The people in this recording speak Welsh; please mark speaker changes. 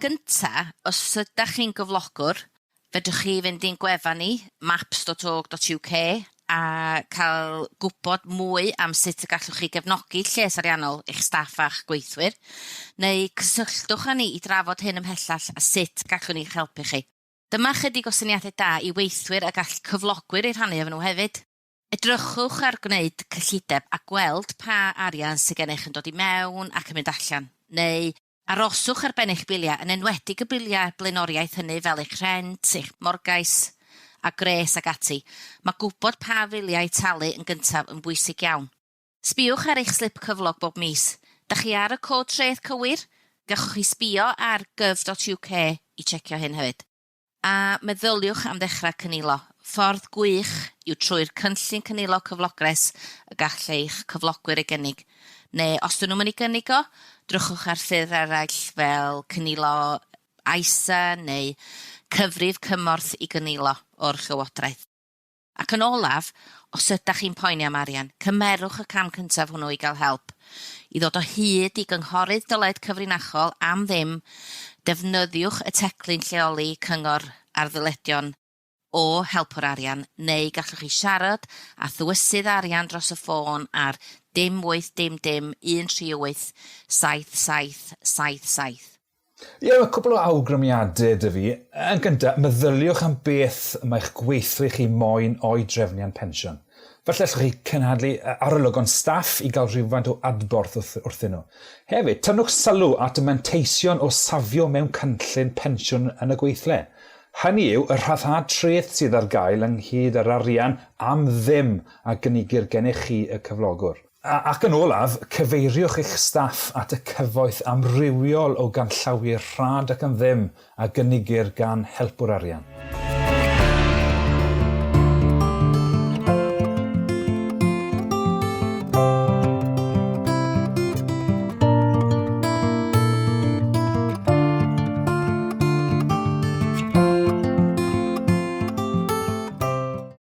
Speaker 1: gynta, os ydych chi'n gyflogwr, fedrwch chi fynd i'n gwefan ni, maps.org.uk, a cael gwybod mwy am sut y gallwch chi gefnogi lles ariannol eich staff a'ch gweithwyr, neu cysylltwch â ni i drafod hyn ymhellach a sut gallwn ni'ch helpu chi. Dyma chydig o syniadau da i weithwyr a gall cyflogwyr i rhannu efo nhw hefyd. Edrychwch ar gwneud cyllideb a gweld pa arian sydd gennych yn dod i mewn ac yn mynd allan, neu aroswch ar ben eich biliau yn enwedig y biliau blaenoriaeth hynny fel eich rhent, eich morgais a gres ag ati. Mae gwybod pa filiau talu yn gyntaf yn bwysig iawn. Sbiwch ar eich slip cyflog bob mis. Da chi ar y cod treth cywir? Gallwch chi sbio ar gov.uk i checio hyn hefyd. A meddyliwch am ddechrau cynilo. Ffordd gwych yw trwy'r cynllun cynilo cyflogres y gall eich cyflogwyr ei gynnig. Neu os dyn nhw'n mynd i gynnig o, drwchwch ar ffyrdd eraill fel cynilo AISA neu cyfrif cymorth i gynilo o'r Llywodraeth. Ac yn olaf, os ydych chi'n poeni am arian, cymerwch y cam cyntaf hwnnw i gael help. I ddod o hyd i gynghorydd dyled cyfrinachol am ddim, defnyddiwch y teclyn lleoli cyngor ar ddyledion o helpwr arian, neu gallwch chi siarad a ddywysydd arian dros y ffôn ar 0800 138 7777.
Speaker 2: Ie, mae cwbl o awgrymiadau dy fi. Yn gyntaf, meddyliwch am beth mae'ch gweithlu chi moyn o'i drefniant pensiwn. Falle allwch chi cynhadlu arolygon staff i gael rhywfaint o adborth wrthyn nhw. Hefyd, tynnwch sylw at y manteision o safio mewn cynllun pensiwn yn y gweithle. Hynny yw y rhyddhad treth sydd ar gael ynghyd yr arian am ddim a gynigir gennych chi y cyflogwr. Ac yn olaf, cyfeiriwch eich staff at y cyfoeth amrywiol o ganllawiau rhad ac yn ddim a gynigir gan helpwr arian.